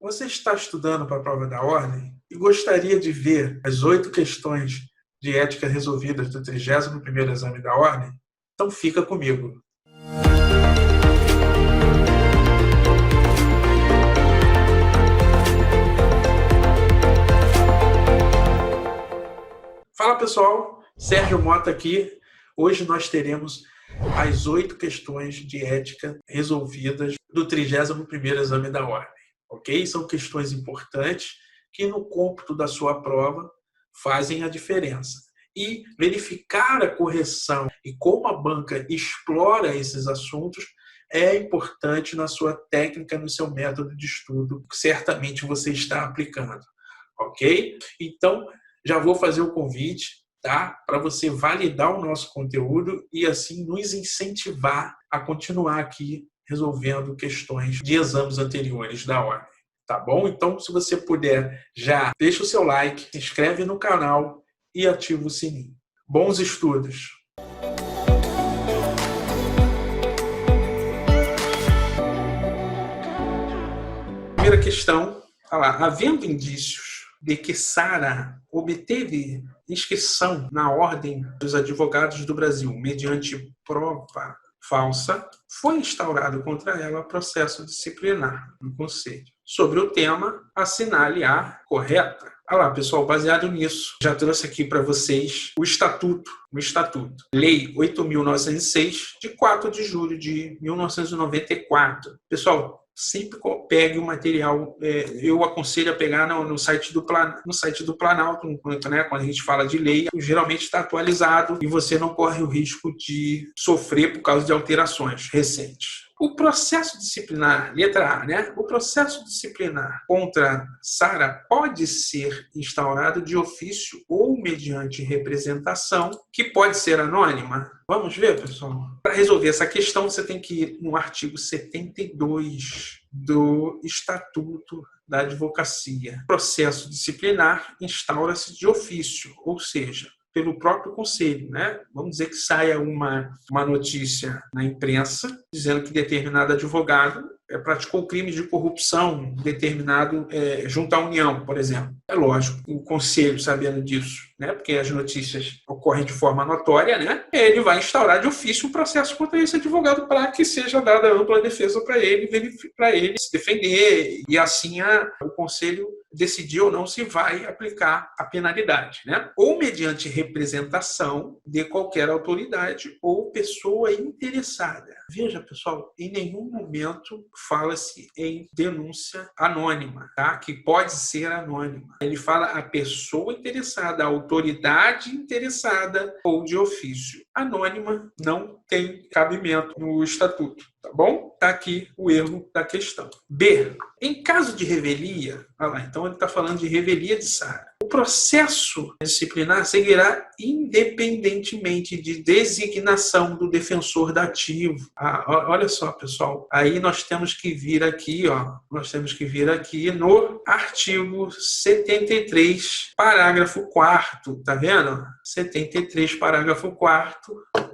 Você está estudando para a prova da ordem e gostaria de ver as 8 questões de ética resolvidas do 31º exame da ordem? Então fica comigo. Fala pessoal, Sérgio Mota aqui. Hoje nós teremos as 8 questões de ética resolvidas do 31º exame da ordem. Ok? São questões importantes que no cômputo da sua prova fazem a diferença. E verificar a correção e como a banca explora esses assuntos é importante na sua técnica, no seu método de estudo, que certamente você está aplicando. Ok? Então, já vou fazer o convite, tá? Para você validar o nosso conteúdo e assim nos incentivar a continuar aqui resolvendo questões de exames anteriores da ordem, tá bom? Então, se você puder, já deixa o seu like, se inscreve no canal e ativa o sininho. Bons estudos! Primeira questão, olha lá, havendo indícios de que Sara obteve inscrição na Ordem dos Advogados do Brasil mediante prova falsa, foi instaurado contra ela processo disciplinar no Conselho. Sobre o tema, assinale a correta. Olha lá, pessoal, baseado nisso, já trouxe aqui para vocês o Estatuto. Lei 8.906, de 4 de julho de 1994. Pessoal, sempre pegue o material, eu aconselho a pegar no site do Planalto, né? Quando a gente fala de lei, geralmente está atualizado e você não corre o risco de sofrer por causa de alterações recentes. O processo disciplinar, letra A, né? O processo disciplinar contra Sara pode ser instaurado de ofício ou mediante representação, que pode ser anônima. Vamos ver, pessoal? Para resolver essa questão, você tem que ir no artigo 72 do Estatuto da Advocacia. O processo disciplinar instaura-se de ofício, ou seja, pelo próprio conselho, né? Vamos dizer que saia uma notícia na imprensa dizendo que determinado advogado praticou crime de corrupção determinado junto à União, por exemplo. É lógico, o conselho, sabendo disso, né, porque as notícias ocorrem de forma notória, né, ele vai instaurar de ofício um processo contra esse advogado para que seja dada ampla defesa para ele se defender e assim o conselho decidir ou não se vai aplicar a penalidade, né? Ou mediante representação de qualquer autoridade ou pessoa interessada. Veja, pessoal, em nenhum momento fala-se em denúncia anônima, tá? Que pode ser anônima. Ele fala a pessoa interessada, a autoridade interessada ou de ofício. Anônima não tem cabimento no estatuto, tá bom? Tá aqui o erro da questão. B. Em caso de revelia, olha lá, então ele está falando de revelia de Sara. O processo disciplinar seguirá independentemente de designação do defensor dativo. Olha só, pessoal. Aí nós temos que vir aqui, no artigo 73, parágrafo 4º, tá vendo? 73, parágrafo 4º,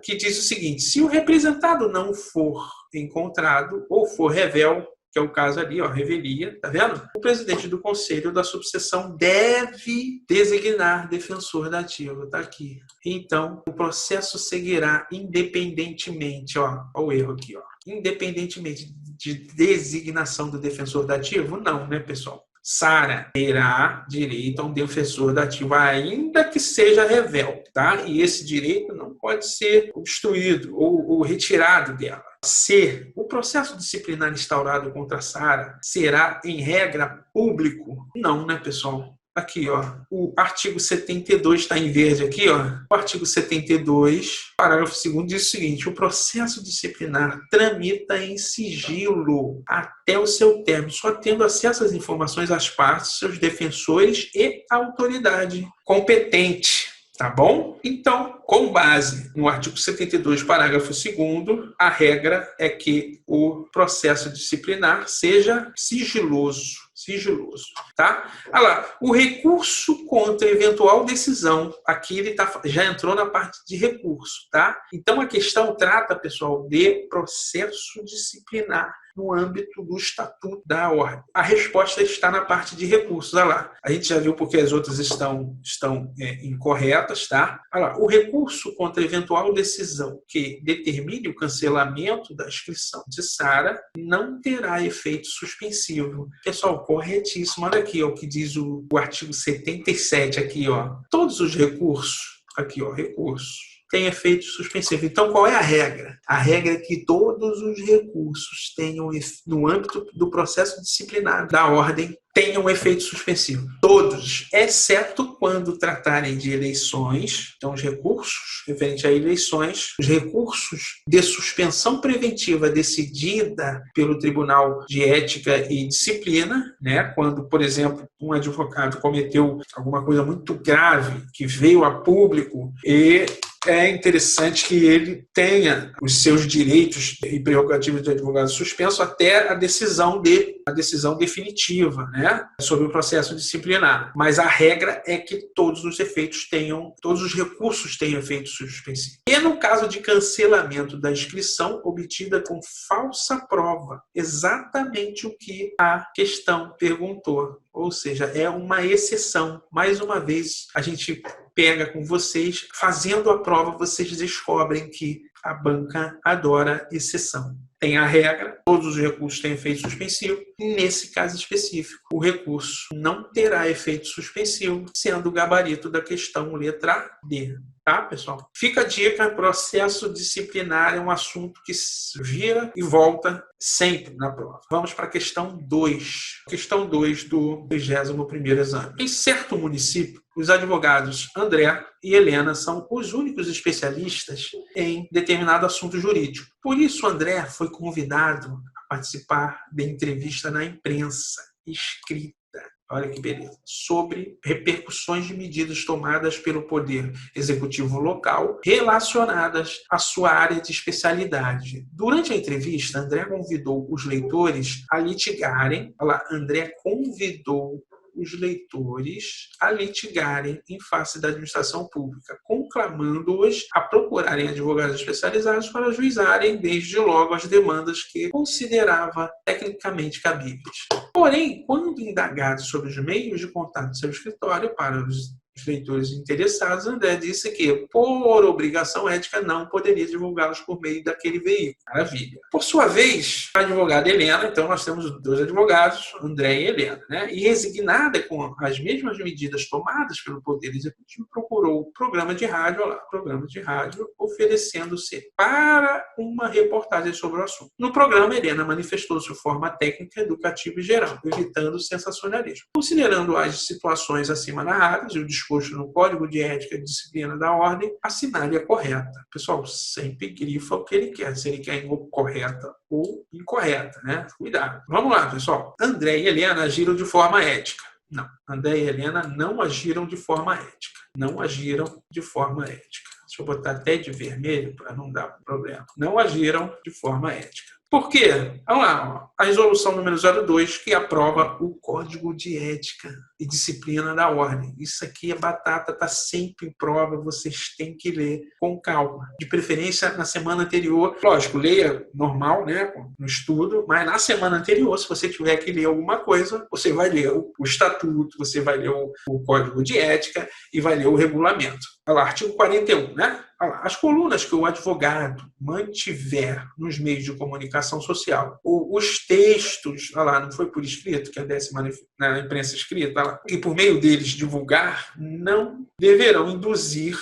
que diz o seguinte: se o representado não for encontrado ou for revel, que é o caso ali, revelia, tá vendo? O presidente do conselho da subseção deve designar defensor dativo, tá aqui. Então, o processo seguirá independentemente, olha o erro aqui, independentemente de designação do defensor dativo, não, né, pessoal? Sara terá direito a um defensor dativo, ainda que seja revel, tá? E esse direito não pode ser obstruído ou retirado dela. C. O processo disciplinar instaurado contra Sara será, em regra, público? Não, né, pessoal? Aqui, o artigo 72 está em verde aqui, O artigo 72, parágrafo 2º, diz o seguinte: o processo disciplinar tramita em sigilo até o seu término, só tendo acesso às informações às partes, seus defensores e a autoridade competente. Tá bom? Então, com base no artigo 72, parágrafo 2º, a regra é que o processo disciplinar seja sigiloso. sigiloso, tá? Olha lá, o recurso contra eventual decisão, aqui ele já entrou na parte de recurso, tá? Então a questão trata, pessoal, de processo disciplinar no âmbito do Estatuto da Ordem. A resposta está na parte de recursos. Olha lá, a gente já viu porque as outras estão incorretas, tá? Olha lá, o recurso contra eventual decisão que determine o cancelamento da inscrição de Sara não terá efeito suspensivo. Pessoal, corretíssimo. Olha aqui, ó, o que diz o artigo 77 aqui, ó. Todos os recursos, aqui, ó, recursos, tem efeito suspensivo. Então, qual é a regra? A regra é que todos os recursos tenham, no âmbito do processo disciplinar da ordem, tenham efeito suspensivo. Todos, exceto quando tratarem de eleições. Então, os recursos referentes a eleições, os recursos de suspensão preventiva decidida pelo Tribunal de Ética e Disciplina, né? Quando, por exemplo, um advogado cometeu alguma coisa muito grave que veio a público e é interessante que ele tenha os seus direitos e prerrogativas de advogado suspenso até a decisão definitiva, né, sobre o processo disciplinar. Mas a regra é que todos os recursos tenham efeito suspensivo. E no caso de cancelamento da inscrição obtida com falsa prova, exatamente o que a questão perguntou. Ou seja, é uma exceção. Mais uma vez, a gente pega com vocês, fazendo a prova, vocês descobrem que a banca adora exceção. Tem a regra, todos os recursos têm efeito suspensivo, e nesse caso específico, o recurso não terá efeito suspensivo, sendo o gabarito da questão letra D. Tá, pessoal? Fica a dica, processo disciplinar é um assunto que vira e volta sempre na prova. Vamos para a questão 2. Questão 2 do 21º exame. Em certo município, os advogados André e Helena são os únicos especialistas em determinado assunto jurídico. Por isso, André foi convidado a participar de entrevista na imprensa escrita. Olha que beleza. Sobre repercussões de medidas tomadas pelo Poder Executivo local relacionadas à sua área de especialidade. Durante a entrevista, André convidou os leitores a litigarem. Olha lá, André convidou os leitores a litigarem em face da administração pública, conclamando-os a procurarem advogados especializados para ajuizarem desde logo as demandas que considerava tecnicamente cabíveis. Porém, quando indagado sobre os meios de contato do seu escritório para os leitores interessados, André disse que, por obrigação ética, não poderia divulgá-los por meio daquele veículo. Maravilha. Por sua vez, a advogada Helena, então nós temos dois advogados, André e Helena, né? E resignada com as mesmas medidas tomadas pelo Poder Executivo, procurou o programa de rádio, oferecendo-se para uma reportagem sobre o assunto. No programa, Helena manifestou sua forma técnica, educativa e geral, evitando o sensacionalismo. Considerando as situações acima narradas e o disposto no Código de Ética e Disciplina da Ordem, assinale a correta. Pessoal, sempre grifa o que ele quer, se ele quer correta ou incorreta, né? Cuidado. Vamos lá, pessoal. André e Helena agiram de forma ética. Não, André e Helena não agiram de forma ética. Não agiram de forma ética. Deixa eu botar até de vermelho para não dar problema. Não agiram de forma ética. Por quê? Vamos lá, a resolução número 02, que aprova o Código de Ética e Disciplina da Ordem. Isso aqui é batata, está sempre em prova, vocês têm que ler com calma. De preferência na semana anterior. Lógico, leia normal, né, no estudo, mas na semana anterior, se você tiver que ler alguma coisa, você vai ler o estatuto, você vai ler o Código de Ética e vai ler o regulamento. Olha lá, artigo 41, né? Olha lá, as colunas que o advogado mantiver nos meios de comunicação social, os textos, olha lá, não foi por escrito, que é na imprensa escrita, olha lá, e por meio deles divulgar, não deverão induzir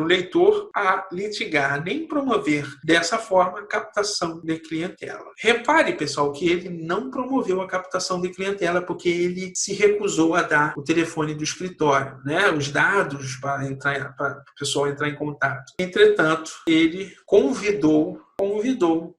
o leitor a litigar, nem promover dessa forma a captação de clientela. Repare, pessoal, que ele não promoveu a captação de clientela porque ele se recusou a dar o telefone do escritório, né? Os dados para o pessoal entrar em contato. Entretanto, ele convidou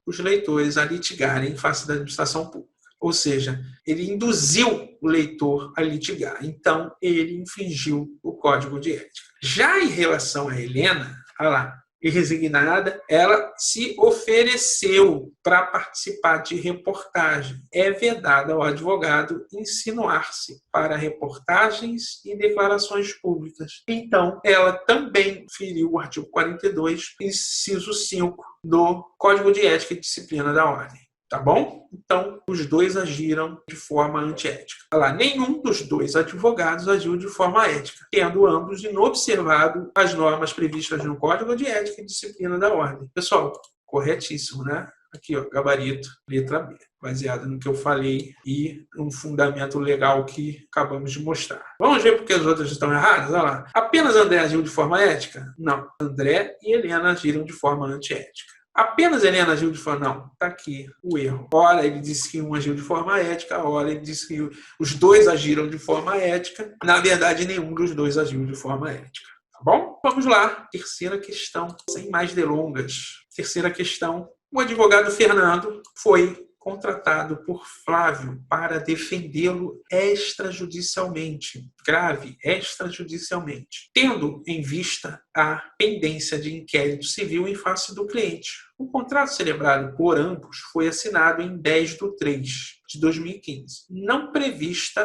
os leitores a litigarem em face da administração pública. Ou seja, ele induziu o leitor a litigar. Então, ele infringiu o Código de Ética. Já em relação a Helena, olha lá, e resignada, ela se ofereceu para participar de reportagem. É vedado ao advogado insinuar-se para reportagens e declarações públicas. Então, ela também feriu o artigo 42, inciso 5 do Código de Ética e Disciplina da Ordem. Tá bom? Então, os dois agiram de forma antiética. Olha lá, nenhum dos dois advogados agiu de forma ética, tendo ambos inobservado as normas previstas no Código de Ética e Disciplina da Ordem. Pessoal, corretíssimo, né? Aqui, ó, gabarito, letra B, baseado no que eu falei e um fundamento legal que acabamos de mostrar. Vamos ver porque as outras estão erradas? Olha lá. Apenas André agiu de forma ética? Não. André e Helena agiram de forma antiética. Apenas Helena agiu de forma... Não, está aqui o erro. Ora, ele disse que um agiu de forma ética, ora, ele disse que os dois agiram de forma ética. Na verdade, nenhum dos dois agiu de forma ética. Tá bom? Vamos lá. Terceira questão, sem mais delongas. Terceira questão. O advogado Fernando foi contratado por Flávio para defendê-lo extrajudicialmente. Grave, extrajudicialmente. Tendo em vista a pendência de inquérito civil em face do cliente. O contrato celebrado por ambos foi assinado em 10/3/2015. Não prevista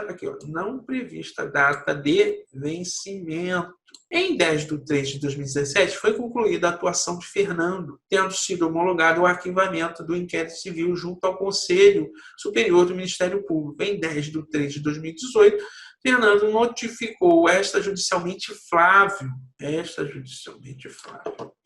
data de vencimento. Em 10/3/2017, foi concluída a atuação de Fernando, tendo sido homologado o arquivamento do inquérito civil junto ao Conselho Superior do Ministério Público. Em 10/3/2018, Fernando notificou extrajudicialmente Flávio,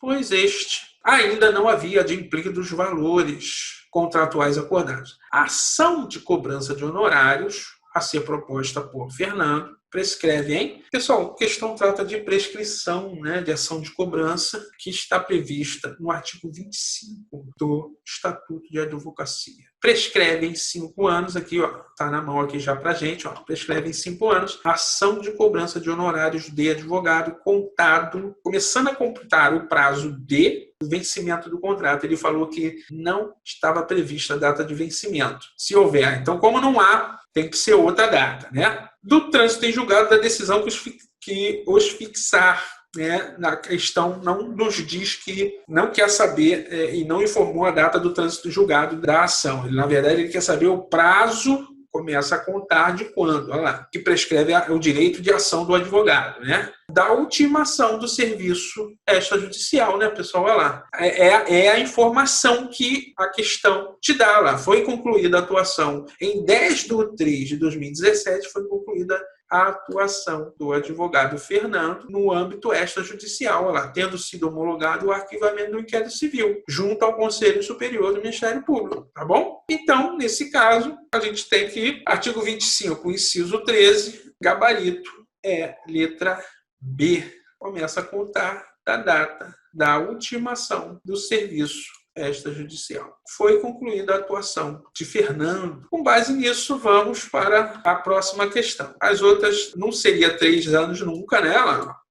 pois este ainda não havia adimplido os valores contratuais acordados. A ação de cobrança de honorários a ser proposta por Fernando prescreve, hein? Pessoal, a questão trata de prescrição, né, de ação de cobrança que está prevista no artigo 25 do Estatuto de Advocacia. Prescreve em 5 anos, aqui, ó, tá na mão aqui já pra gente, ó, prescreve em 5 anos a ação de cobrança de honorários de advogado contado, começando a computar o prazo de vencimento do contrato. Ele falou que não estava prevista a data de vencimento. Se houver, então, como não há, tem que ser outra data, né? Do trânsito em julgado da decisão que os fixar, né, na questão não nos diz que não quer saber e não informou a data do trânsito em julgado da ação. Ele, na verdade, ele quer saber o prazo, começa a contar de quando, olha lá, que prescreve o direito de ação do advogado, né? Da ultimação do serviço extrajudicial, né, pessoal? Olha lá. É a informação que a questão te dá lá. Foi concluída a atuação em 10/3/2017, foi concluída a atuação do advogado Fernando no âmbito extrajudicial, olha lá, tendo sido homologado o arquivamento do inquérito civil, junto ao Conselho Superior do Ministério Público, tá bom? Então, nesse caso, a gente tem que, artigo 25, inciso 13, gabarito é letra B. Começa a contar da data da ultimação do serviço extrajudicial. Foi concluída a atuação de Fernando. Com base nisso, vamos para a próxima questão. As outras não seria 3 anos nunca, né?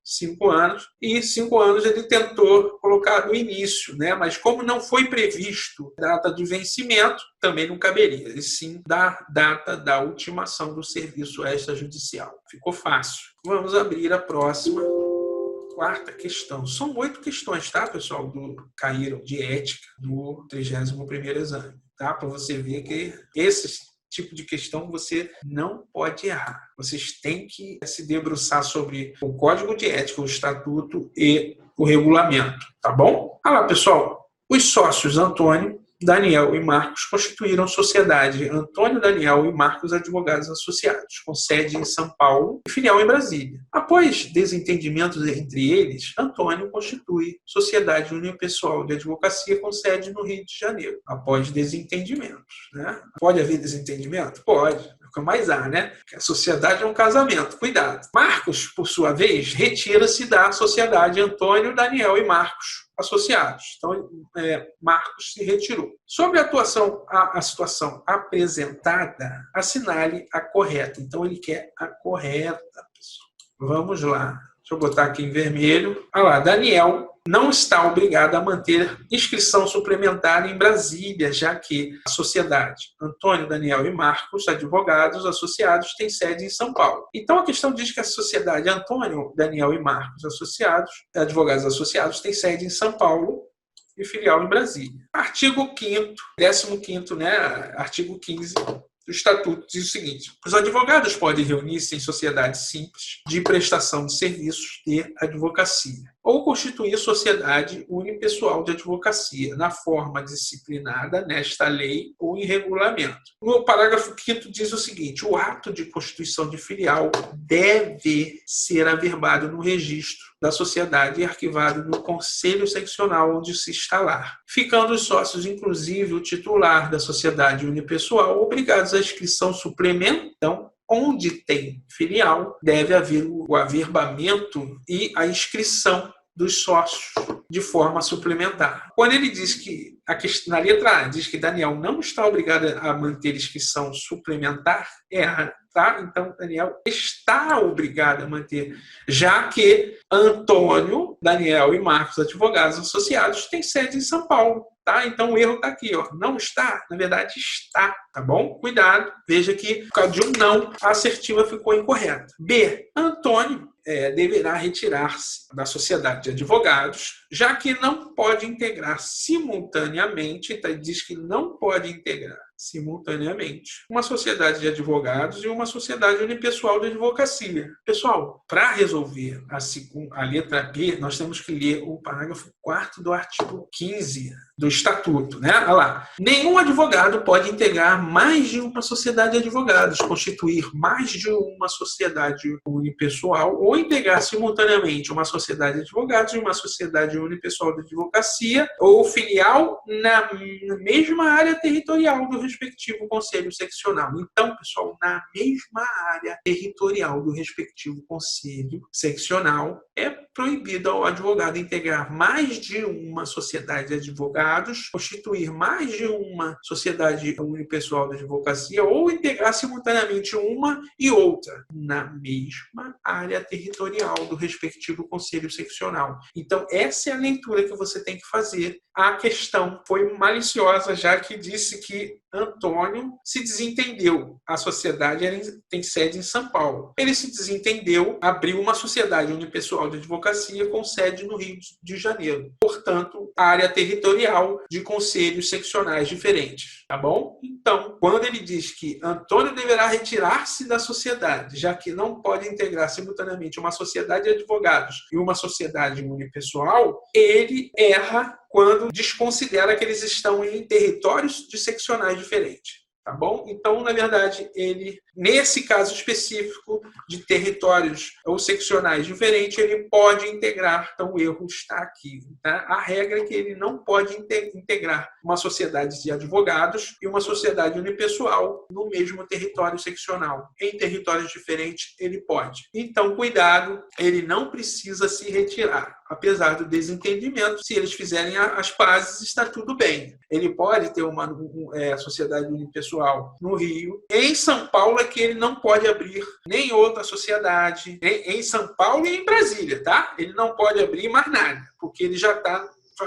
5 anos. E 5 anos ele tentou colocar no início, né? Mas como não foi previsto data de vencimento, também não caberia. E sim da data da ultimação do serviço extrajudicial. Ficou fácil. Vamos abrir a próxima. Quarta questão. São 8 questões, tá, pessoal, caíram de ética do 31º exame, tá? Para você ver que esse tipo de questão você não pode errar. Vocês têm que se debruçar sobre o Código de Ética, o Estatuto e o Regulamento, tá bom? Olha lá, pessoal, os sócios Antônio, Daniel e Marcos constituíram sociedade Antônio, Daniel e Marcos Advogados Associados, com sede em São Paulo e filial em Brasília. Após desentendimentos entre eles, Antônio constitui sociedade unipessoal de advocacia com sede no Rio de Janeiro. Após desentendimentos, né? Pode haver desentendimento? Pode. O que mais há, né? Porque a sociedade é um casamento. Cuidado. Marcos, por sua vez, retira-se da sociedade Antônio, Daniel e Marcos associados. Então, Marcos se retirou. Sobre a situação apresentada, assinale a correta. Então, ele quer a correta, pessoal. Vamos lá. Deixa eu botar aqui em vermelho. Olha lá, Daniel não está obrigada a manter inscrição suplementar em Brasília, já que a sociedade Antônio, Daniel e Marcos, advogados associados, tem sede em São Paulo. Então, a questão diz que a sociedade Antônio, Daniel e Marcos associados, advogados associados, tem sede em São Paulo e filial em Brasília. Artigo 5º, 15º, né? Artigo 15 do Estatuto diz o seguinte: os advogados podem reunir-se em sociedades simples de prestação de serviços de advocacia ou constituir sociedade unipessoal de advocacia na forma disciplinada nesta lei ou em regulamento. No parágrafo 5º diz o seguinte: o ato de constituição de filial deve ser averbado no registro da sociedade e arquivado no conselho seccional onde se instalar, ficando os sócios, inclusive o titular da sociedade unipessoal, obrigados à inscrição suplementar. Então, onde tem filial, deve haver o averbamento e a inscrição dos sócios de forma suplementar. Quando ele diz que, na letra A, diz que Daniel não está obrigado a manter inscrição suplementar, erra, tá? Então, Daniel está obrigado a manter, já que Antônio, Daniel e Marcos, advogados associados, têm sede em São Paulo. Tá? Então o erro está aqui, ó. Não está, na verdade está, tá bom? Cuidado, veja que por causa de um não, a assertiva ficou incorreta. B. Antônio deverá retirar-se da sociedade de advogados, já que não pode integrar simultaneamente, tá? Diz que não pode integrar simultaneamente uma sociedade de advogados e uma sociedade unipessoal de advocacia. Pessoal, para resolver a letra B, nós temos que ler o parágrafo 4º do artigo 15 do Estatuto, né? Olha lá. Nenhum advogado pode integrar mais de uma sociedade de advogados, constituir mais de uma sociedade unipessoal ou integrar simultaneamente uma sociedade de advogados e uma sociedade unipessoal de advocacia ou filial na mesma área territorial do respectivo conselho seccional. Então, pessoal, na mesma área territorial do respectivo conselho seccional, é proibido ao advogado integrar mais de uma sociedade de advogados, constituir mais de uma sociedade unipessoal de advocacia ou integrar simultaneamente uma e outra na mesma área territorial do respectivo conselho seccional. Então, essa é a leitura que você tem que fazer. A questão foi maliciosa, já que disse que Antônio se desentendeu. A sociedade tem sede em São Paulo. Ele se desentendeu, abriu uma sociedade unipessoal de advocacia com sede no Rio de Janeiro. Portanto, área territorial de conselhos seccionais diferentes. Tá bom? Então, quando ele diz que Antônio deverá retirar-se da sociedade, já que não pode integrar simultaneamente uma sociedade de advogados e uma sociedade unipessoal, ele erra quando desconsidera que eles estão em territórios de seccionais diferentes. Tá bom? Então, na verdade, ele, nesse caso específico de territórios ou seccionais diferentes, ele pode integrar. Então, o erro está aqui. Tá? A regra é que ele não pode integrar uma sociedade de advogados e uma sociedade unipessoal no mesmo território seccional. Em territórios diferentes, ele pode. Então, cuidado, ele não precisa se retirar. Apesar do desentendimento, se eles fizerem as pazes, está tudo bem. Ele pode ter uma sociedade unipessoal no Rio. Em São Paulo é que ele não pode abrir nem outra sociedade. Em São Paulo e em Brasília, tá? Ele não pode abrir mais nada, porque ele já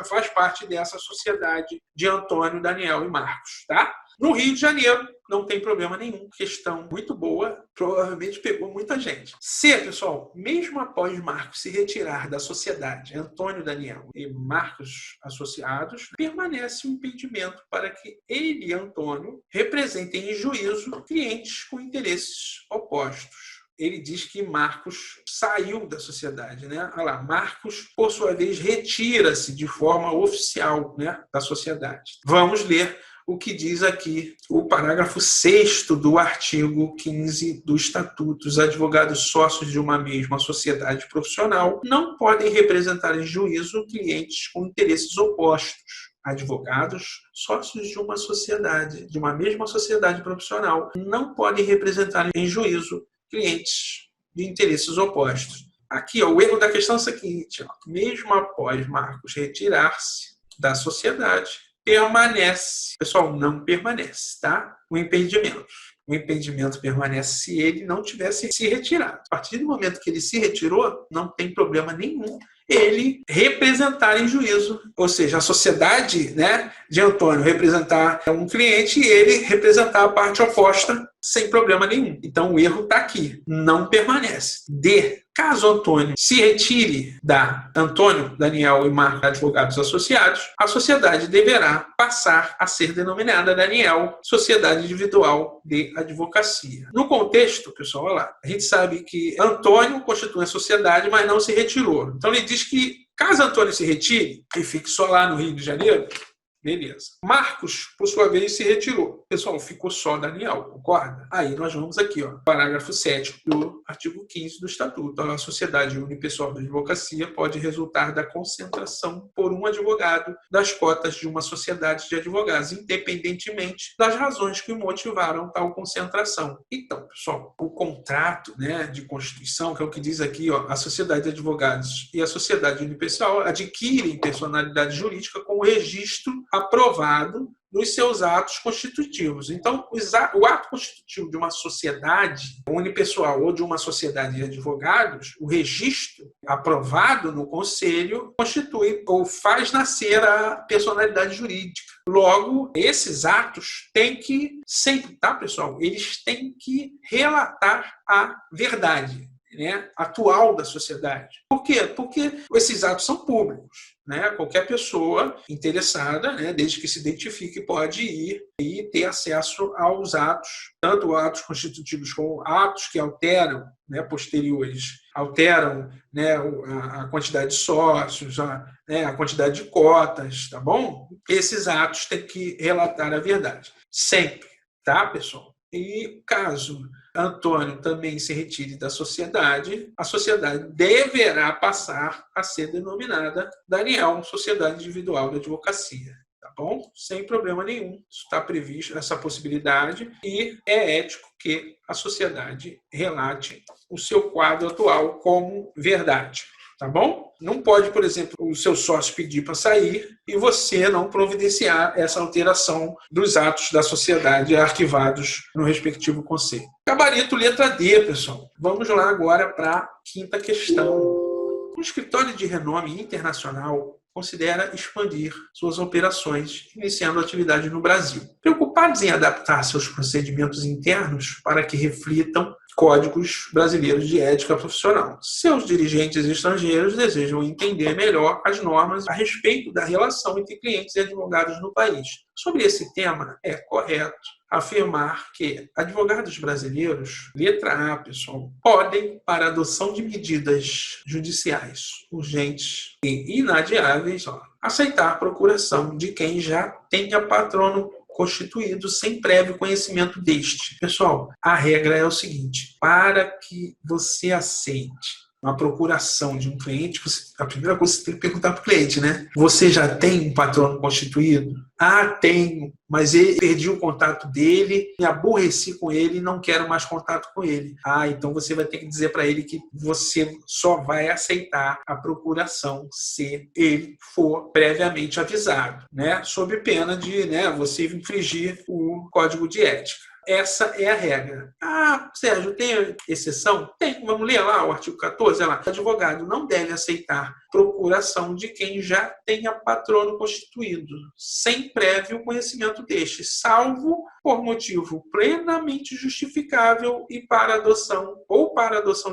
faz parte dessa sociedade de Antônio, Daniel e Marcos, tá? No Rio de Janeiro, não tem problema nenhum. Questão muito boa, provavelmente pegou muita gente. C, pessoal, mesmo após Marcos se retirar da sociedade, Antônio, Daniel e Marcos associados, permanece um impedimento para que ele e Antônio representem em juízo clientes com interesses opostos. Ele diz que Marcos saiu da sociedade, né? Olha lá, Marcos, por sua vez, retira-se de forma oficial, né, da sociedade. Vamos ler o que diz aqui o parágrafo 6º do artigo 15 do Estatuto. Os advogados sócios de uma mesma sociedade profissional não podem representar em juízo clientes com interesses opostos. Advogados sócios de uma sociedade, de uma mesma sociedade profissional, não podem representar em juízo clientes de interesses opostos. Aqui, ó, o erro da questão é o seguinte: ó, mesmo após Marcos retirar-se da sociedade, permanece. Pessoal, não permanece, tá? O impedimento. O impedimento permanece se ele não tivesse se retirado. A partir do momento que ele se retirou, não tem problema nenhum ele representar em juízo, ou seja, a sociedade, né, de Antônio representar um cliente e ele representar a parte oposta sem problema nenhum. Então o erro está aqui, não permanece. D. Caso Antônio se retire da Antônio, Daniel e Marco Advogados Associados, a sociedade deverá passar a ser denominada Daniel Sociedade Individual de Advocacia. No contexto, pessoal, olha lá, a gente sabe que Antônio constitui a sociedade, mas não se retirou. Então ele diz que caso Antônio se retire e fique só lá no Rio de Janeiro, beleza. Marcos, por sua vez, se retirou. Pessoal, ficou só Daniel, concorda? Aí nós vamos aqui, ó, parágrafo 7º do artigo 15º do Estatuto. A sociedade unipessoal de advocacia pode resultar da concentração por um advogado das cotas de uma sociedade de advogados, independentemente das razões que motivaram tal concentração. Então, pessoal, o contrato, né, de constituição, que é o que diz aqui, ó, a sociedade de advogados e a sociedade unipessoal adquirem personalidade jurídica com o registro aprovado nos seus atos constitutivos. Então, o ato constitutivo de uma sociedade unipessoal ou de uma sociedade de advogados, o registro aprovado no conselho constitui ou faz nascer a personalidade jurídica. Logo, esses atos têm que sempre, tá, pessoal? Eles têm que relatar a verdade, né, atual da sociedade. Por quê? Porque esses atos são públicos, né? Qualquer pessoa interessada, né, desde que se identifique, pode ir e ter acesso aos atos, tanto atos constitutivos como atos que alteram, né, posteriores, alteram, né, a quantidade de sócios, a quantidade de cotas, tá bom? Esses atos têm que relatar a verdade. Sempre, tá, pessoal? E caso Antônio também se retire da sociedade, a sociedade deverá passar a ser denominada Daniel, Sociedade Individual de Advocacia. Tá bom? Sem problema nenhum. Isso está previsto, essa possibilidade, e é ético que a sociedade relate o seu quadro atual como verdade. Tá bom? Não pode, por exemplo, o seu sócio pedir para sair e você não providenciar essa alteração dos atos da sociedade arquivados no respectivo conselho. Gabarito letra D, pessoal. Vamos lá agora para a quinta questão. Um escritório de renome internacional considera expandir suas operações, iniciando atividade no Brasil. Preocupados em adaptar seus procedimentos internos para que reflitam códigos brasileiros de ética profissional. Seus dirigentes estrangeiros desejam entender melhor as normas a respeito da relação entre clientes e advogados no país. Sobre esse tema, é correto afirmar que advogados brasileiros, letra A, pessoal, podem, para adoção de medidas judiciais urgentes e inadiáveis, aceitar a procuração de quem já tenha patrono constituído sem prévio conhecimento deste. Pessoal, a regra é o seguinte: para que você aceite uma procuração de um cliente, a primeira coisa que você tem que perguntar para o cliente, né? Você já tem um patrono constituído? Ah, tenho, mas perdi o contato dele, me aborreci com ele e não quero mais contato com ele. Ah, então você vai ter que dizer para ele que você só vai aceitar a procuração se ele for previamente avisado, né? Sob pena de, né, você infringir o código de ética. Essa é a regra. Ah, Sérgio, tem exceção? Tem. Vamos ler lá o artigo 14. Olha lá. O advogado não deve aceitar procuração de quem já tenha patrono constituído, sem prévio conhecimento deste, salvo por motivo plenamente justificável e para adoção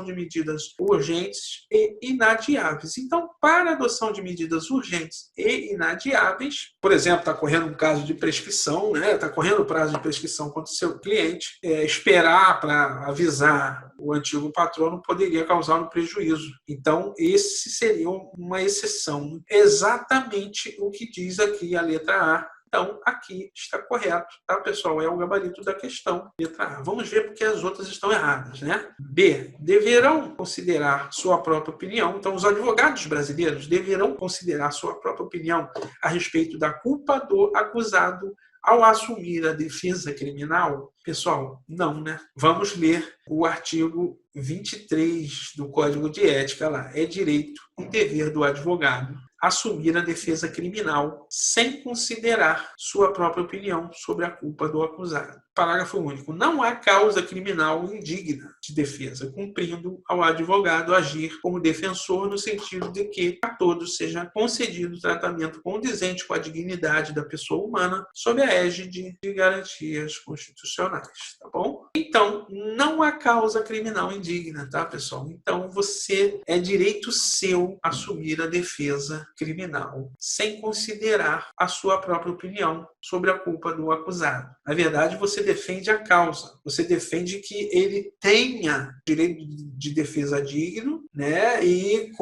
de medidas urgentes e inadiáveis. Então, para adoção de medidas urgentes e inadiáveis, por exemplo, está correndo um caso de prescrição, né? Está correndo o prazo de prescrição contra o seu cliente, esperar para avisar o antigo patrono poderia causar um prejuízo. Então, esse seria uma exceção. Exatamente o que diz aqui a letra A. Então, aqui está correto, tá, pessoal? É o gabarito da questão, letra A. Vamos ver porque as outras estão erradas, né? B. Deverão considerar sua própria opinião. Então, os advogados brasileiros deverão considerar sua própria opinião a respeito da culpa do acusado ao assumir a defesa criminal. Pessoal, não, né? Vamos ler o artigo 23 do Código de Ética lá. É direito e dever do advogado assumir a defesa criminal sem considerar sua própria opinião sobre a culpa do acusado. Parágrafo único. Não há causa criminal indigna de defesa, cumprindo ao advogado agir como defensor no sentido de que a todos seja concedido tratamento condizente com a dignidade da pessoa humana sob a égide de garantias constitucionais, tá bom? Então, não há causa criminal indigna, tá, pessoal? Então, é direito seu assumir a defesa criminal sem considerar a sua própria opinião sobre a culpa do acusado. Na verdade, você defende a causa. Você defende que ele tenha direito de defesa digno, né, e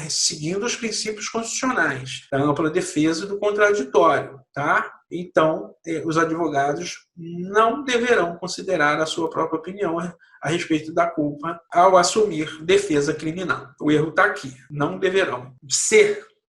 seguindo os princípios constitucionais da ampla defesa e do contraditório, tá? Então, os advogados não deverão considerar a sua própria opinião a respeito da culpa ao assumir defesa criminal. O erro está aqui. Não deverão.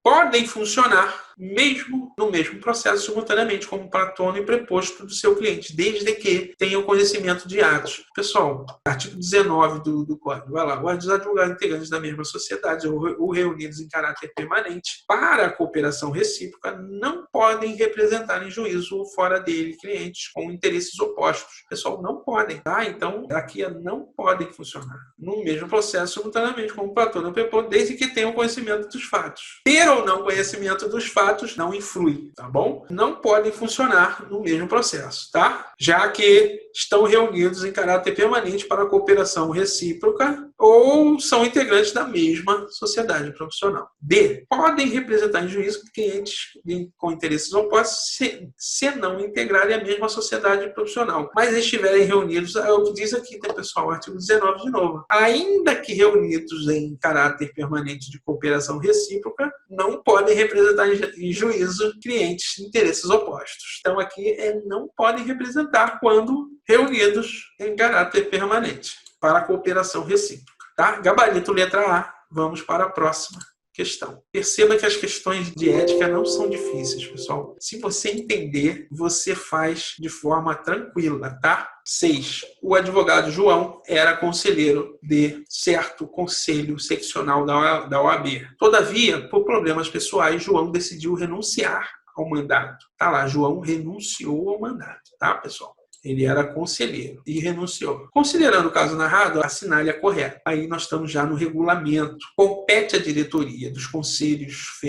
Podem funcionar mesmo no mesmo processo simultaneamente como patrono e preposto do seu cliente, desde que tenham conhecimento de atos. Pessoal, artigo 19 do Código, vai lá, os advogados integrantes da mesma sociedade ou reunidos em caráter permanente para a cooperação recíproca não podem representar em juízo ou fora dele clientes com interesses opostos. Pessoal, não podem, tá? Então, aqui não podem funcionar no mesmo processo simultaneamente como patrono e preposto, desde que tenham conhecimento dos fatos. Ter ou não conhecimento dos fatos não influi, tá bom? Não podem funcionar no mesmo processo, tá? Já que estão reunidos em caráter permanente para a cooperação recíproca ou são integrantes da mesma sociedade profissional. D. Podem representar em juízo clientes com interesses opostos se não integrarem a mesma sociedade profissional, mas estiverem reunidos, é o que diz aqui, né, pessoal? Artigo 19 de novo. Ainda que reunidos em caráter permanente de cooperação recíproca, não podem representar em juízo clientes de interesses opostos. Então, aqui não podem representar quando reunidos em caráter permanente para a cooperação recíproca. Tá? Gabarito letra A. Vamos para a próxima questão. Perceba que as questões de ética não são difíceis, pessoal. Se você entender, você faz de forma tranquila, tá? 6. O advogado João era conselheiro de certo conselho seccional da OAB. Todavia, por problemas pessoais, João decidiu renunciar ao mandato. Tá lá, João renunciou ao mandato, tá, pessoal? Ele era conselheiro e renunciou. Considerando o caso narrado, assinale a correta. Aí nós estamos já no regulamento. Compete à diretoria dos conselhos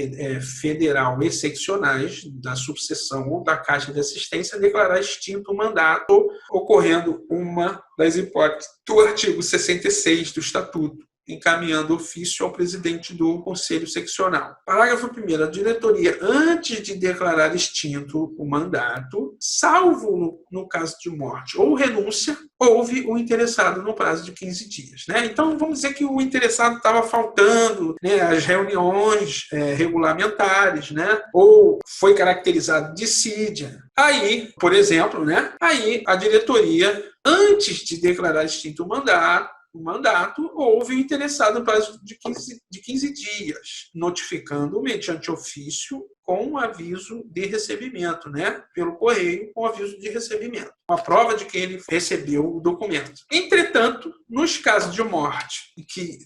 federal e seccionais da subseção ou da Caixa de Assistência declarar extinto o mandato, ocorrendo uma das hipóteses do artigo 66 do Estatuto, encaminhando ofício ao presidente do Conselho Seccional. Parágrafo 1º. A diretoria, antes de declarar extinto o mandato, salvo no caso de morte ou renúncia, houve o interessado no prazo de 15 dias. Né? Então, vamos dizer que o interessado estava faltando, né, as reuniões regulamentares, né, ou foi caracterizado de dissídia. Aí, por exemplo, né, aí a diretoria, antes de declarar extinto o mandato, houve o interessado no prazo de 15 dias, notificando mediante ofício com aviso de recebimento, né? Pelo correio, com aviso de recebimento. Uma prova de que ele recebeu o documento. Entretanto, nos casos de morte, que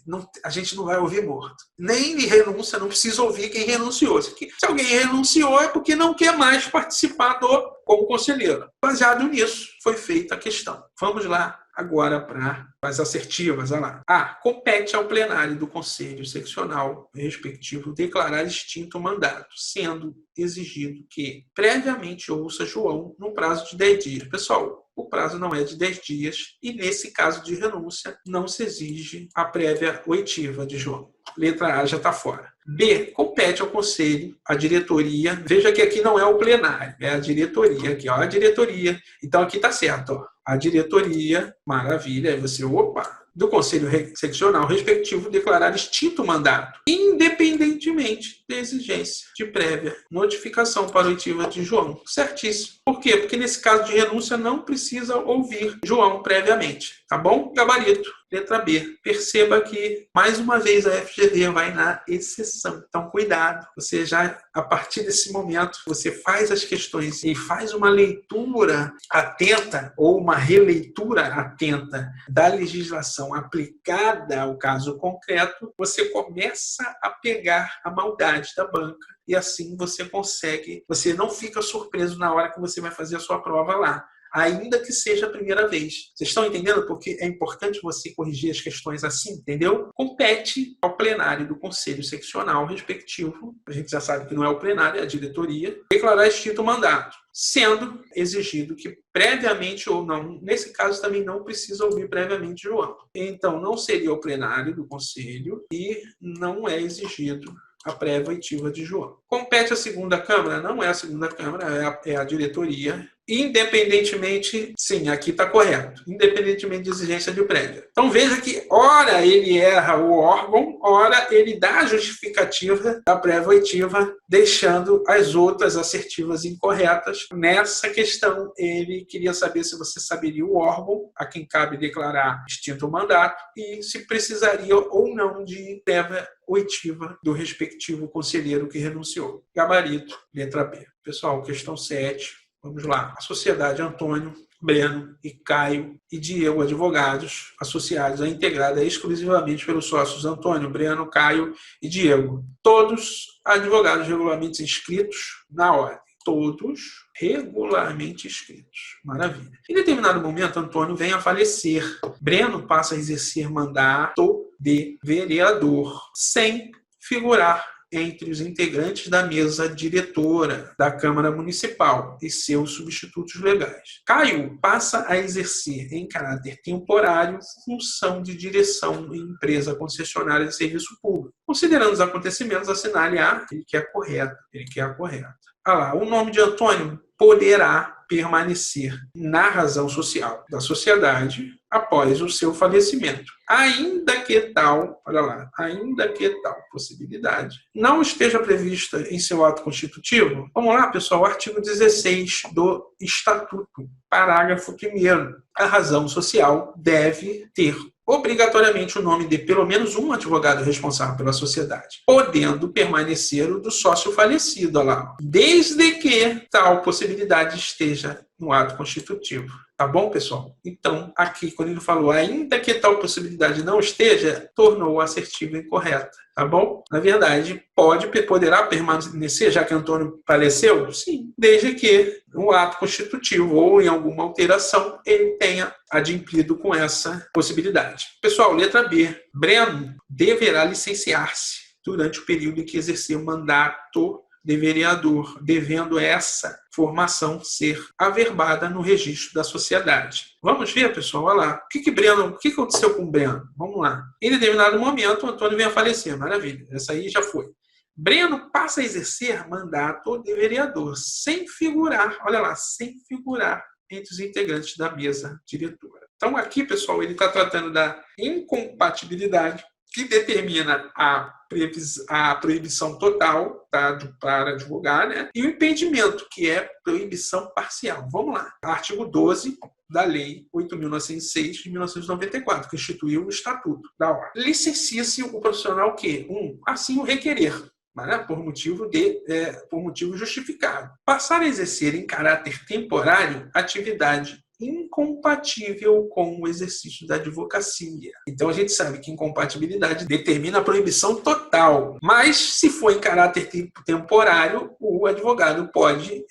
a gente não vai ouvir morto, nem de renúncia, não precisa ouvir quem renunciou. Se alguém renunciou é porque não quer mais participar como conselheiro. Baseado nisso, foi feita a questão. Vamos lá agora para as assertivas. Olha lá. A. Compete ao plenário do Conselho Seccional respectivo declarar extinto o mandato, sendo exigido que previamente ouça João no prazo de 10 dias. Pessoal, o prazo não é de 10 dias e, nesse caso de renúncia, não se exige a prévia oitiva de João. Letra A já está fora. B. Compete ao Conselho, a diretoria. Veja que aqui não é o plenário, é a diretoria. Aqui, ó, a diretoria. Então, aqui está certo. Ó. A diretoria, maravilha. Aí você, opa, do Conselho Seccional respectivo declarar extinto o mandato, independentemente da exigência de prévia notificação para a oitiva de João. Certíssimo. Por quê? Porque nesse caso de renúncia não precisa ouvir João previamente. Tá bom? Gabarito. Letra B. Perceba que, mais uma vez, a FGV vai na exceção. Então, cuidado. Você já, a partir desse momento, você faz as questões e faz uma leitura atenta ou uma releitura atenta da legislação aplicada ao caso concreto, você começa a pegar a maldade da banca e assim você não fica surpreso na hora que você vai fazer a sua prova lá, ainda que seja a primeira vez. Vocês estão entendendo? Porque é importante você corrigir as questões assim, entendeu? Compete ao plenário do Conselho Seccional respectivo, a gente já sabe que não é o plenário, é a diretoria, declarar extinto o mandato, sendo exigido que previamente ou não, nesse caso também não precisa ouvir previamente João. Então, não seria o plenário do Conselho e não é exigido a prévia oitiva de João. Compete à segunda Câmara? Não é a segunda Câmara, é a diretoria. Independentemente, sim, aqui está correto, independentemente de exigência de prévia. Então veja que, ora ele erra o órgão, ora ele dá a justificativa da prévia oitiva, deixando as outras assertivas incorretas. Nessa questão, ele queria saber se você saberia o órgão a quem cabe declarar extinto o mandato e se precisaria ou não de prévia oitiva do respectivo conselheiro que renunciou. Gabarito, letra B. Pessoal, questão 7. Vamos lá. A sociedade Antônio, Breno e Caio e Diego, advogados associados à integrada exclusivamente pelos sócios Antônio, Breno, Caio e Diego. Todos advogados regularmente inscritos na ordem. Todos regularmente inscritos. Maravilha. Em determinado momento, Antônio vem a falecer. Breno passa a exercer mandato de vereador, sem figurar entre os integrantes da mesa diretora da Câmara Municipal e seus substitutos legais. Caio passa a exercer, em caráter temporário, função de direção em empresa concessionária de serviço público. Considerando os acontecimentos, assinale A, ele quer correto. O nome de Antônio poderá permanecer na razão social da sociedade após o seu falecimento, ainda que tal possibilidade não esteja prevista em seu ato constitutivo. Vamos lá, pessoal, artigo 16 do Estatuto, parágrafo 1º. A razão social deve ter obrigatoriamente o nome de pelo menos um advogado responsável pela sociedade, podendo permanecer o do sócio falecido, desde que tal possibilidade esteja no ato constitutivo. Tá bom, pessoal? Então, aqui, quando ele falou ainda que tal possibilidade não esteja, tornou o assertivo incorreta. Tá bom? Na verdade, poderá permanecer, já que Antônio faleceu? Sim, desde que no ato constitutivo ou em alguma alteração ele tenha adimplido com essa possibilidade. Pessoal, letra B. Breno deverá licenciar-se durante o período em que exercer o mandato de vereador, devendo essa formação ser averbada no registro da sociedade. Vamos ver, pessoal, olha lá. O que aconteceu com o Breno? Vamos lá. Em determinado momento, o Antônio vem a falecer. Maravilha. Essa aí já foi. Breno passa a exercer mandato de vereador, sem figurar entre os integrantes da mesa diretora. Então, aqui, pessoal, ele está tratando da incompatibilidade que determina a proibição total, tá, para advogar, né? E o impedimento, que é proibição parcial. Vamos lá. Artigo 12 da Lei 8.906 de 1994, que instituiu o Estatuto da Ordem. Licencia-se o profissional que, assim o requerer, por motivo justificado. Passar a exercer em caráter temporário atividade incompatível com o exercício da advocacia. Então a gente sabe que incompatibilidade determina a proibição total, mas se for em caráter temporário, o advogado pode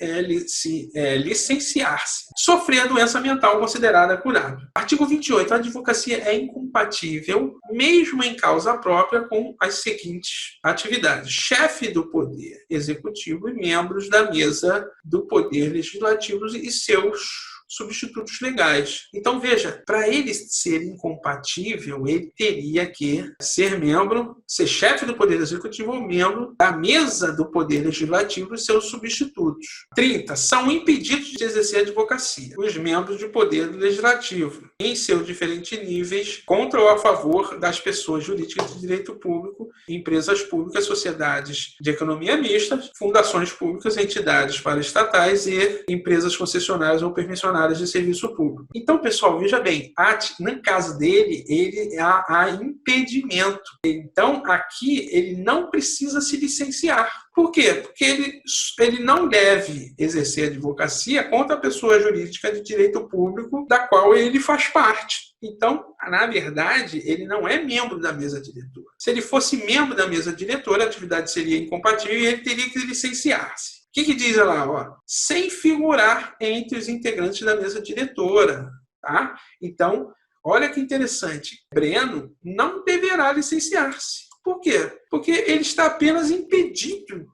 licenciar-se, sofrer a doença mental considerada curável. Artigo 28. A advocacia é incompatível, mesmo em causa própria, com as seguintes atividades: chefe do Poder Executivo e membros da mesa do Poder Legislativo e seus substitutos legais. Então, veja, para ele ser incompatível, ele teria que ser membro, ser chefe do Poder Executivo ou membro da mesa do Poder Legislativo e seus substitutos. 30. São impedidos de exercer a advocacia os membros do Poder Legislativo, em seus diferentes níveis, contra ou a favor das pessoas jurídicas de direito público, empresas públicas, sociedades de economia mista, fundações públicas, entidades paraestatais e empresas concessionárias ou permissionárias de serviço público. Então, pessoal, veja bem, no caso dele, há impedimento. Então, aqui, ele não precisa se licenciar. Por quê? Porque ele não deve exercer advocacia contra a pessoa jurídica de direito público da qual ele faz parte. Então, na verdade, ele não é membro da mesa diretora. Se ele fosse membro da mesa diretora, a atividade seria incompatível e ele teria que licenciar-se. O que diz lá? Ó? Sem figurar entre os integrantes da mesa diretora. Tá? Então, olha que interessante. Breno não deverá licenciar-se. Por quê? Porque ele está apenas impedido.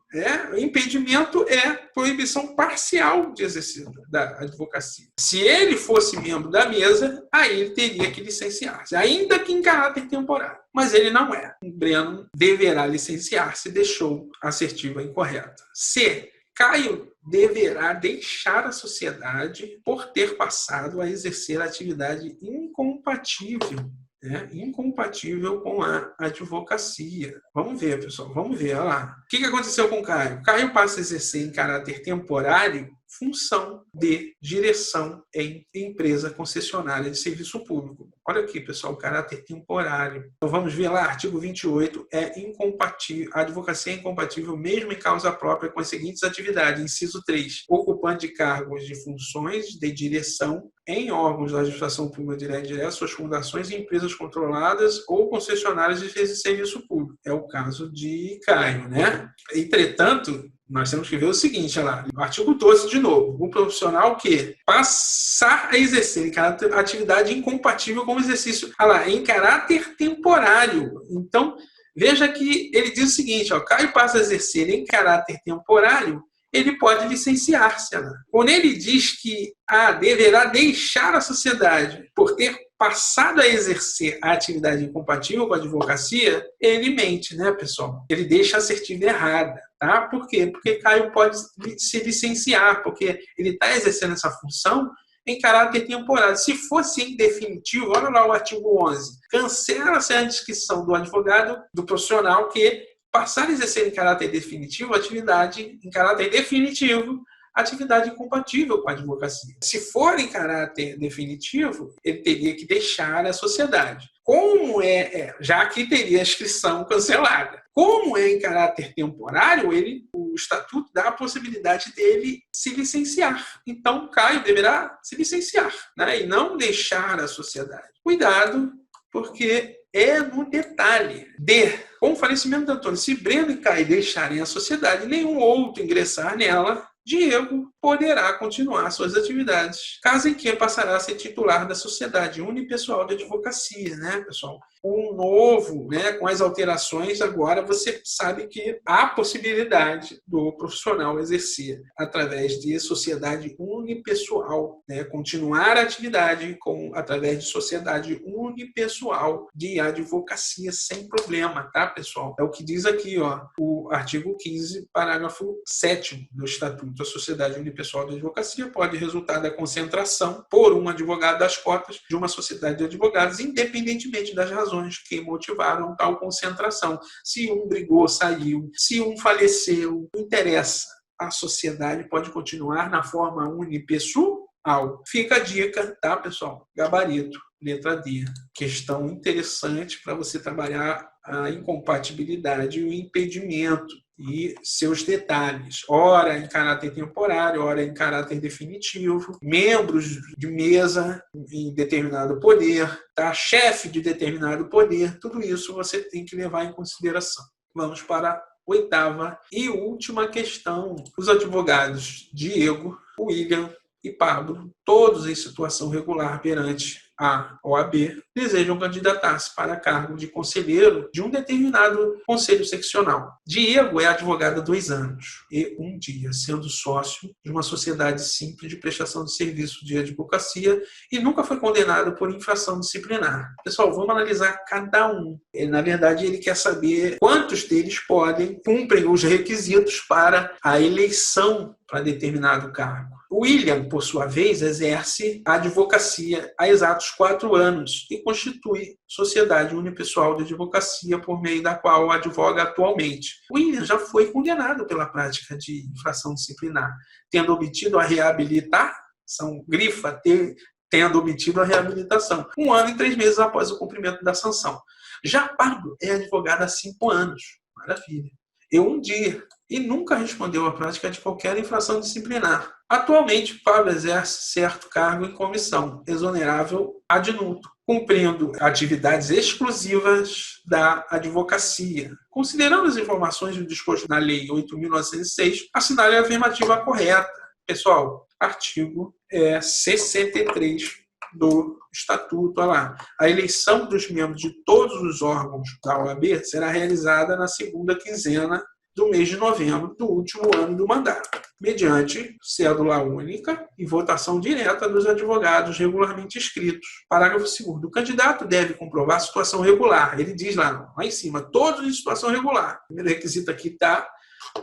O impedimento é proibição parcial de exercício da advocacia. Se ele fosse membro da mesa, aí ele teria que licenciar-se, ainda que em caráter temporário. Mas ele não é. O Breno deverá licenciar-se, deixou a assertiva incorreta. C. Caio deverá deixar a sociedade por ter passado a exercer a atividade incompatível. Incompatível com a advocacia. Vamos ver, pessoal, vamos ver. Olha lá. O que aconteceu com o Caio? Caio passa a exercer em caráter temporário função de direção em empresa concessionária de serviço público. Olha aqui, pessoal, caráter temporário. Então vamos ver lá, artigo 28, a advocacia é incompatível mesmo em causa própria com as seguintes atividades. Inciso 3, ocupante de cargos de funções de direção em órgãos da administração pública direta e indireta, suas fundações e empresas controladas ou concessionárias de serviço público. É o caso de Caio, né? Entretanto, nós temos que ver o seguinte, olha lá, no artigo 12 de novo, o profissional que passar a exercer em caráter atividade incompatível com o exercício, olha lá, em caráter temporário. Então, veja que ele diz o seguinte, ó, Caio passa a exercer em caráter temporário, ele pode licenciar-se. Quando ele diz que deverá deixar a sociedade por ter passado a exercer a atividade incompatível com a advocacia, ele mente, né, pessoal? Ele deixa a assertiva errada. Tá? Por quê? Porque Caio pode se licenciar, porque ele está exercendo essa função em caráter temporário. Se fosse em definitivo, olha lá o artigo 11, cancela-se a inscrição do advogado, do profissional que passar a exercer em caráter definitivo atividade incompatível com a advocacia. Se for em caráter definitivo, ele teria que deixar a sociedade. Como já que teria a inscrição cancelada. Como é em caráter temporário, o estatuto dá a possibilidade dele se licenciar. Então, Caio deverá se licenciar, né, e não deixar a sociedade. Cuidado, porque é no detalhe. Com o falecimento de Antônio, se Breno e Caio deixarem a sociedade, nenhum outro ingressar nela, Diego poderá continuar suas atividades, caso em que passará a ser titular da Sociedade Unipessoal de Advocacia, né, pessoal? Com o novo, né, com as alterações, agora você sabe que há possibilidade do profissional exercer através de sociedade unipessoal, né, continuar a atividade através de sociedade unipessoal de advocacia sem problema, tá, pessoal? É o que diz aqui, ó, o artigo 15, parágrafo 7º do Estatuto. A sociedade unipessoal de advocacia pode resultar da concentração por um advogado das cotas de uma sociedade de advogados, independentemente das razões que motivaram tal concentração. Se um brigou, saiu, se um faleceu, não interessa. A sociedade pode continuar na forma unipessoal. Fica a dica, tá, pessoal? Gabarito, letra D. Questão interessante para você trabalhar a incompatibilidade e o impedimento e seus detalhes, ora em caráter temporário, ora em caráter definitivo, membros de mesa em determinado poder, tá? Chefe de determinado poder, tudo isso você tem que levar em consideração. Vamos para a 8ª e última questão. Os advogados Diego, William e Pablo, todos em situação regular perante A ou a B desejam candidatar-se para cargo de conselheiro de um determinado conselho seccional. Diego é advogado há 2 anos e 1 dia, sendo sócio de uma sociedade simples de prestação de serviço de advocacia e nunca foi condenado por infração disciplinar. Pessoal, vamos analisar cada um. Na verdade, ele quer saber quantos deles cumprem os requisitos para a eleição para determinado cargo. William, por sua vez, exerce a advocacia há exatos 4 anos e constitui sociedade unipessoal de advocacia por meio da qual advoga atualmente. William já foi condenado pela prática de infração disciplinar, tendo obtido a reabilitação, tendo obtido a reabilitação, 1 ano e 3 meses após o cumprimento da sanção. Já Pablo é advogado há 5 anos. Maravilha. E 1 dia. E nunca respondeu à prática de qualquer infração disciplinar. Atualmente, Pablo exerce certo cargo em comissão, exonerável ad nutum, cumprindo atividades exclusivas da advocacia. Considerando as informações do disposto na Lei 8.906, assinale a afirmativa correta. Pessoal, artigo 63 do Estatuto. Olha lá. A eleição dos membros de todos os órgãos da OAB será realizada na 2ª quinzena do mês de novembro do último ano do mandato, mediante cédula única e votação direta dos advogados regularmente inscritos. Parágrafo 2º. O candidato deve comprovar a situação regular. Ele diz lá em cima, todos em situação regular. O primeiro requisito aqui está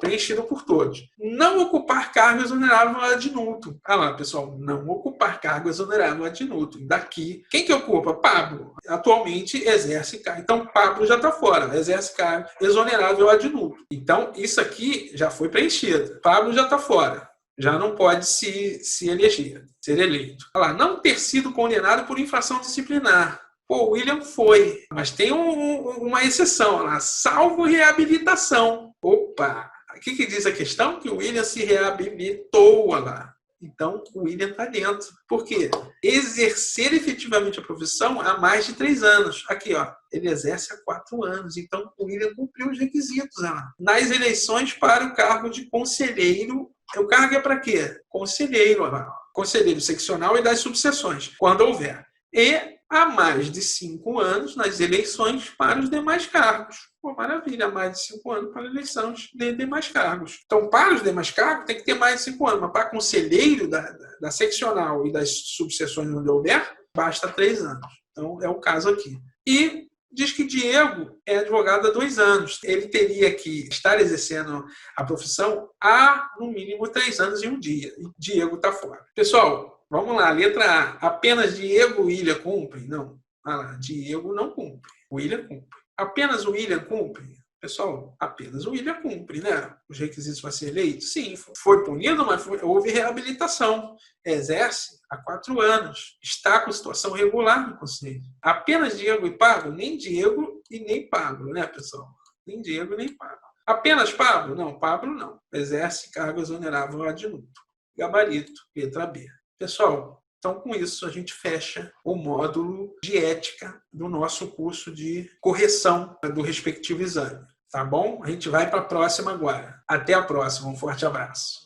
preenchido por todos. Não ocupar cargo exonerável ad nutum. Ah lá, pessoal, não ocupar cargo exonerável ad nutum. Daqui, quem que ocupa? Pablo. Atualmente exerce cargo. Então, Pablo já está fora. Exerce cargo exonerável ad nutum. Então, isso aqui já foi preenchido. Pablo já está fora. Já não pode se eleger, ser eleito. Olha lá, não ter sido condenado por infração disciplinar. Pô, o William foi, mas tem uma exceção lá, salvo reabilitação. Opa! O que diz a questão? Que o William se reabilitou lá. Então, o William está dentro. Por quê? Exercer efetivamente a profissão há mais de 3 anos. Aqui, ó, ele exerce há 4 anos. Então, o William cumpriu os requisitos lá. Nas eleições para o cargo de conselheiro, o cargo é para quê? Conselheiro, lá. Conselheiro seccional e das subseções, quando houver. E há mais de 5 anos nas eleições para os demais cargos. Pô, maravilha, há mais de 5 anos para eleições de demais cargos. Então, para os demais cargos, tem que ter mais de 5 anos. Mas para conselheiro da seccional e das subseções onde houver, basta 3 anos. Então, é o caso aqui. E diz que Diego é advogado há 2 anos. Ele teria que estar exercendo a profissão há, no mínimo, 3 anos e 1 dia. E Diego está fora. Pessoal, vamos lá, letra A. Apenas Diego e William cumprem? Não. Ah lá, Diego não cumpre. William cumpre. Apenas o William cumpre? Pessoal, apenas o William cumpre, né? Os requisitos para ser eleito? Sim, foi punido, mas houve reabilitação. Exerce há 4 anos. Está com situação regular no Conselho. Apenas Diego e Pablo? Nem Diego e nem Pablo, né, pessoal? Nem Diego e nem Pablo. Apenas Pablo? Não, Pablo não. Exerce cargo exonerável ad nutum. Gabarito, letra B. Pessoal, então com isso a gente fecha o módulo de ética do nosso curso de correção do respectivo exame. Tá bom? A gente vai para a próxima agora. Até a próxima. Um forte abraço.